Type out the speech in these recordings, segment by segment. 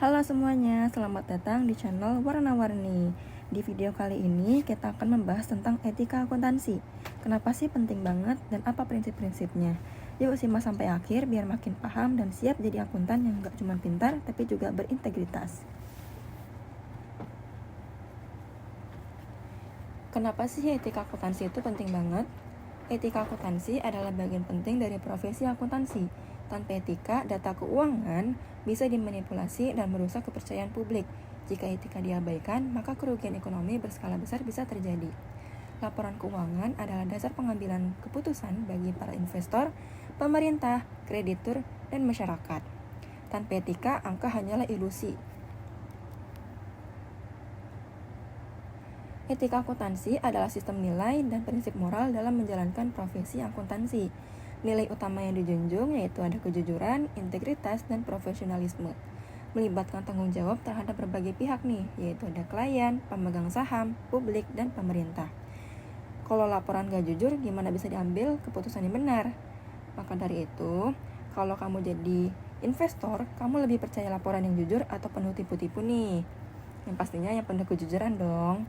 Halo semuanya, selamat datang di channel Warna-Warni. Di video kali ini kita akan membahas tentang etika akuntansi. Kenapa sih penting banget dan apa prinsip-prinsipnya? Yuk simak sampai akhir biar makin paham dan siap jadi akuntan yang gak cuma pintar tapi juga berintegritas. Kenapa sih etika akuntansi itu penting banget? Etika akuntansi adalah bagian penting dari profesi akuntansi. Tanpa etika, data keuangan bisa dimanipulasi dan merusak kepercayaan publik. Jika etika diabaikan, maka kerugian ekonomi berskala besar bisa terjadi. Laporan keuangan adalah dasar pengambilan keputusan bagi para investor, pemerintah, kreditur, dan masyarakat. Tanpa etika, angka hanyalah ilusi. Etika akuntansi adalah sistem nilai dan prinsip moral dalam menjalankan profesi akuntansi. Nilai utama yang dijunjung yaitu ada kejujuran, integritas, dan profesionalisme. Melibatkan tanggung jawab terhadap berbagai pihak nih, yaitu ada klien, pemegang saham, publik, dan pemerintah. Kalau laporan gak jujur, gimana bisa diambil keputusan yang benar? Maka dari itu, kalau kamu jadi investor, kamu lebih percaya laporan yang jujur atau penuh tipu-tipu nih? Yang pastinya yang penuh kejujuran dong.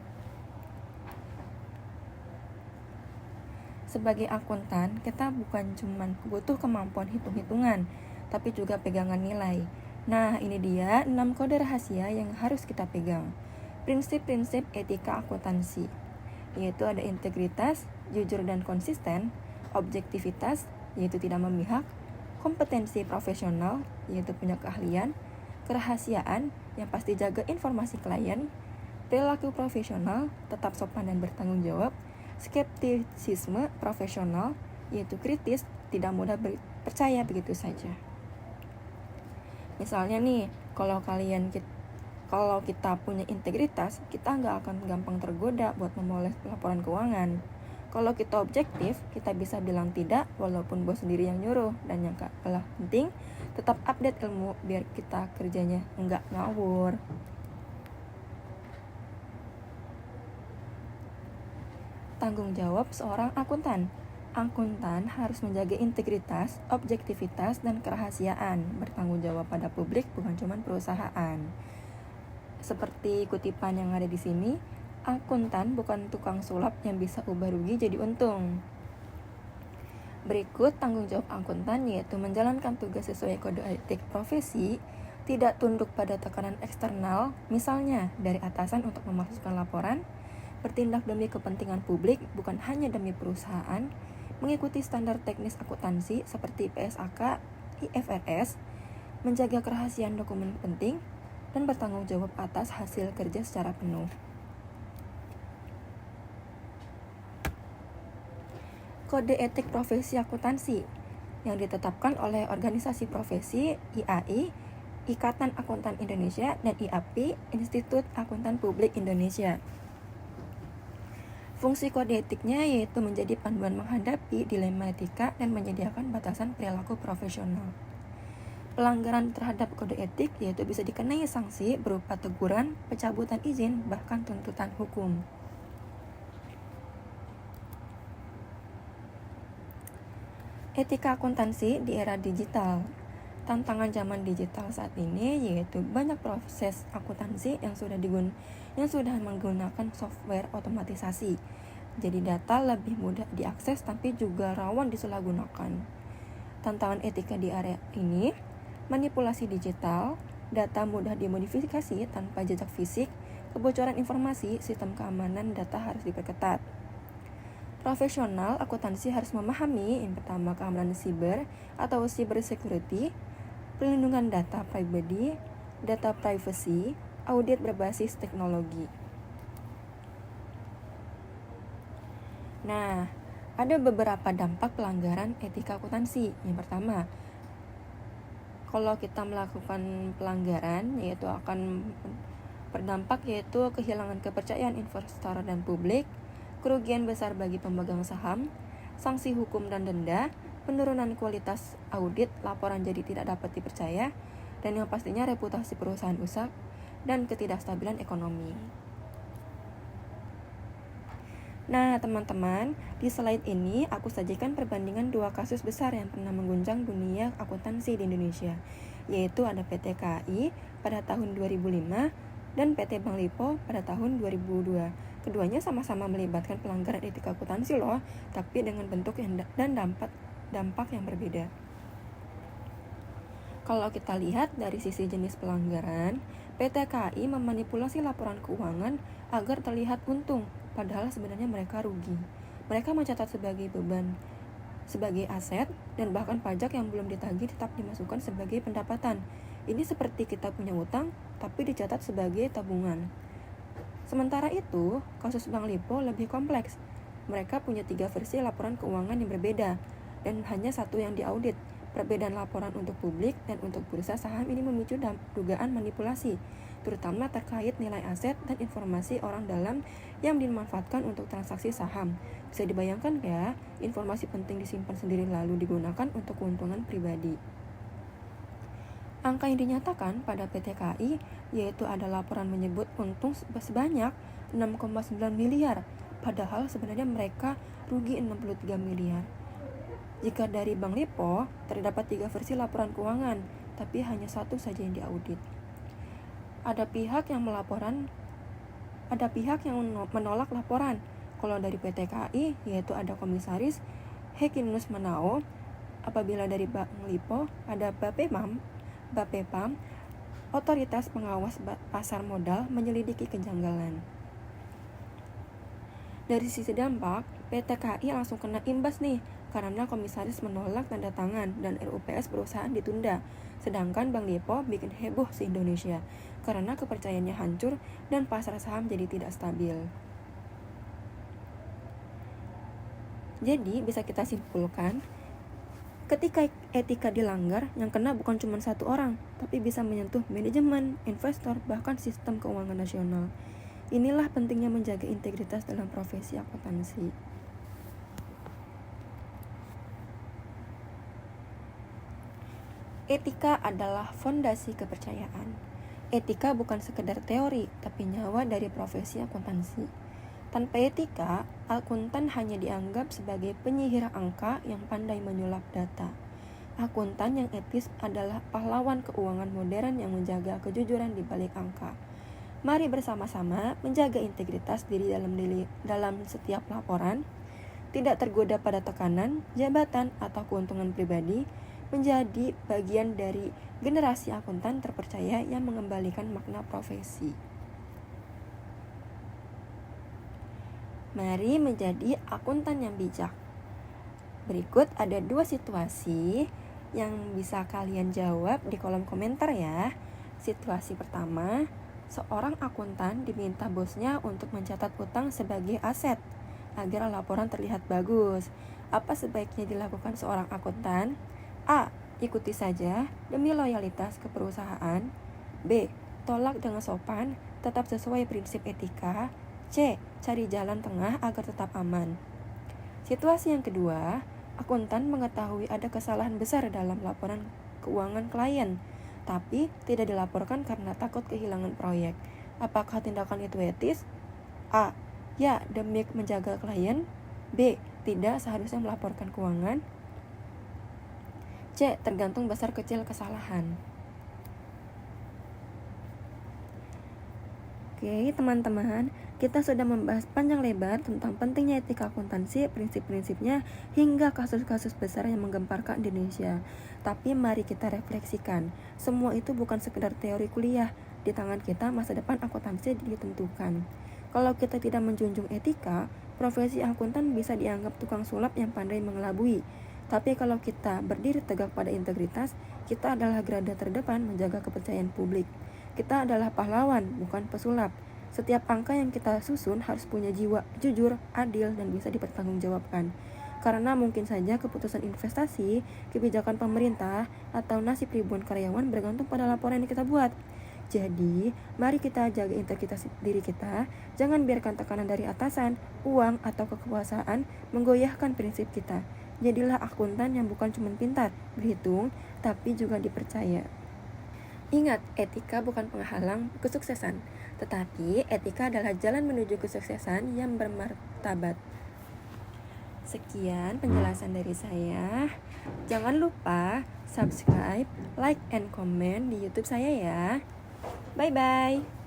Sebagai akuntan, kita bukan cuma butuh kemampuan hitung-hitungan, tapi juga pegangan nilai. Nah, ini dia 6 kode rahasia yang harus kita pegang. Prinsip-prinsip etika akuntansi, yaitu ada integritas, jujur dan konsisten, objektivitas, yaitu tidak memihak, kompetensi profesional, yaitu punya keahlian, kerahasiaan, yang pasti jaga informasi klien, perilaku profesional, tetap sopan dan bertanggung jawab, skeptisisme profesional, yaitu kritis, tidak mudah percaya begitu saja. Misalnya nih, kalau kita punya integritas, kita nggak akan gampang tergoda buat memoles laporan keuangan. Kalau kita objektif, kita bisa bilang tidak walaupun bos sendiri yang nyuruh. Dan yang kalah penting, tetap update ilmu biar kita kerjanya nggak ngawur. Tanggung jawab seorang akuntan. Akuntan harus menjaga integritas, objektivitas, dan kerahasiaan. Bertanggung jawab pada publik bukan cuma perusahaan. Seperti kutipan yang ada di sini, akuntan bukan tukang sulap yang bisa ubah rugi jadi untung. Berikut tanggung jawab akuntan yaitu menjalankan tugas sesuai kode etik profesi, tidak tunduk pada tekanan eksternal, misalnya dari atasan untuk memasukkan laporan, bertindak demi kepentingan publik bukan hanya demi perusahaan, mengikuti standar teknis akuntansi seperti PSAK, IFRS, menjaga kerahasiaan dokumen penting, dan bertanggung jawab atas hasil kerja secara penuh. Kode etik profesi akuntansi yang ditetapkan oleh organisasi profesi IAI, Ikatan Akuntan Indonesia, dan IAPI, Institut Akuntan Publik Indonesia. Fungsi kode etiknya yaitu menjadi panduan menghadapi dilema etika dan menyediakan batasan perilaku profesional. Pelanggaran terhadap kode etik yaitu bisa dikenai sanksi berupa teguran, pencabutan izin, bahkan tuntutan hukum. Etika akuntansi di era digital. Tantangan zaman digital saat ini yaitu banyak proses akuntansi yang sudah menggunakan software otomatisasi. Jadi data lebih mudah diakses tapi juga rawan disalahgunakan. Tantangan etika di area ini, manipulasi digital, data mudah dimodifikasi tanpa jejak fisik, kebocoran informasi, sistem keamanan data harus diperketat. Profesional akuntansi harus memahami yang pertama keamanan siber atau cyber security, perlindungan data pribadi, data privacy, audit berbasis teknologi. Nah, ada beberapa dampak pelanggaran etika akuntansi. Yang pertama, kalau kita melakukan pelanggaran yaitu akan berdampak yaitu kehilangan kepercayaan investor dan publik, kerugian besar bagi pemegang saham, sanksi hukum dan denda, penurunan kualitas audit, laporan jadi tidak dapat dipercaya, dan yang pastinya reputasi perusahaan rusak dan ketidakstabilan ekonomi. Nah, teman-teman, di slide ini aku sajikan perbandingan 2 kasus besar yang pernah mengguncang dunia akuntansi di Indonesia, yaitu ada PT KAI, pada tahun 2005 dan PT Bank Lipo pada tahun 2002. Keduanya sama-sama melibatkan pelanggaran etika akuntansi loh, tapi dengan bentuk dan dampak yang berbeda. Kalau kita lihat dari sisi jenis pelanggaran, PT KAI memanipulasi laporan keuangan agar terlihat untung, padahal sebenarnya mereka rugi. Mereka mencatat sebagai beban, sebagai aset, dan bahkan pajak yang belum ditagih tetap dimasukkan sebagai pendapatan. Ini seperti kita punya utang, tapi dicatat sebagai tabungan. Sementara itu, kasus Bank Lipo lebih kompleks. Mereka punya 3 versi laporan keuangan yang berbeda, dan hanya satu yang diaudit. Perbedaan laporan untuk publik dan untuk bursa saham ini memicu dugaan manipulasi, terutama terkait nilai aset dan informasi orang dalam yang dimanfaatkan untuk transaksi saham. Bisa dibayangkan ya, informasi penting disimpan sendiri lalu digunakan untuk keuntungan pribadi. Angka yang dinyatakan pada PT KAI yaitu ada laporan menyebut untung sebanyak 6,9 miliar, padahal sebenarnya mereka rugi 63 miliar. Jika dari Bank Lipo, terdapat 3 versi laporan keuangan, tapi hanya satu saja yang diaudit. Ada pihak yang menolak laporan. Kalau dari PT KAI, yaitu ada komisaris Hekinus Manao. Apabila dari Bank Lipo, ada Bapepam, otoritas pengawas pasar modal menyelidiki kejanggalan. Dari sisi dampak, PT KAI langsung kena imbas nih, karena komisaris menolak tanda tangan dan RUPS perusahaan ditunda. Sedangkan Bank Lipo bikin heboh se-Indonesia karena kepercayaannya hancur dan pasar saham jadi tidak stabil. Jadi bisa kita simpulkan, ketika etika dilanggar, yang kena bukan cuma satu orang, tapi bisa menyentuh manajemen, investor, bahkan sistem keuangan nasional. Inilah pentingnya menjaga integritas dalam profesi akuntansi. Etika adalah fondasi kepercayaan. Etika bukan sekedar teori, tapi nyawa dari profesi akuntansi. Tanpa etika, akuntan hanya dianggap sebagai penyihir angka yang pandai menyulap data. Akuntan yang etis adalah pahlawan keuangan modern yang menjaga kejujuran di balik angka. Mari bersama-sama menjaga integritas diri dalam setiap laporan, tidak tergoda pada tekanan, jabatan, atau keuntungan pribadi, menjadi bagian dari generasi akuntan terpercaya yang mengembalikan makna profesi. Mari menjadi akuntan yang bijak. Berikut ada 2 situasi yang bisa kalian jawab di kolom komentar ya. Situasi pertama, seorang akuntan diminta bosnya untuk mencatat utang sebagai aset agar laporan terlihat bagus. Apa sebaiknya dilakukan seorang akuntan? A. Ikuti saja demi loyalitas ke perusahaan. B. Tolak dengan sopan, tetap sesuai prinsip etika. C. Cari jalan tengah agar tetap aman. Situasi yang kedua, akuntan mengetahui ada kesalahan besar dalam laporan keuangan klien, tapi tidak dilaporkan karena takut kehilangan proyek. Apakah tindakan itu etis? A. Ya, demi menjaga klien. B. Tidak seharusnya melaporkan keuangan. C. Tergantung besar kecil kesalahan. Oke teman-teman, kita sudah membahas panjang lebar tentang pentingnya etika akuntansi, prinsip-prinsipnya, hingga kasus-kasus besar yang menggemparkan Indonesia. Tapi mari kita refleksikan, semua itu bukan sekedar teori kuliah. Di tangan kita masa depan akuntansi ditentukan. Kalau kita tidak menjunjung etika, profesi akuntan bisa dianggap tukang sulap yang pandai mengelabui. Tapi kalau kita berdiri tegak pada integritas, kita adalah garda terdepan menjaga kepercayaan publik. Kita adalah pahlawan, bukan pesulap. Setiap angka yang kita susun harus punya jiwa jujur, adil, dan bisa dipertanggungjawabkan. Karena mungkin saja keputusan investasi, kebijakan pemerintah, atau nasib ribuan karyawan bergantung pada laporan yang kita buat. Jadi, mari kita jaga integritas diri kita. Jangan biarkan tekanan dari atasan, uang, atau kekuasaan menggoyahkan prinsip kita. Jadilah akuntan yang bukan cuma pintar, berhitung, tapi juga dipercaya. Ingat, etika bukan penghalang kesuksesan, tetapi etika adalah jalan menuju kesuksesan yang bermartabat. Sekian penjelasan dari saya. Jangan lupa subscribe, like, and comment di YouTube saya ya. Bye-bye.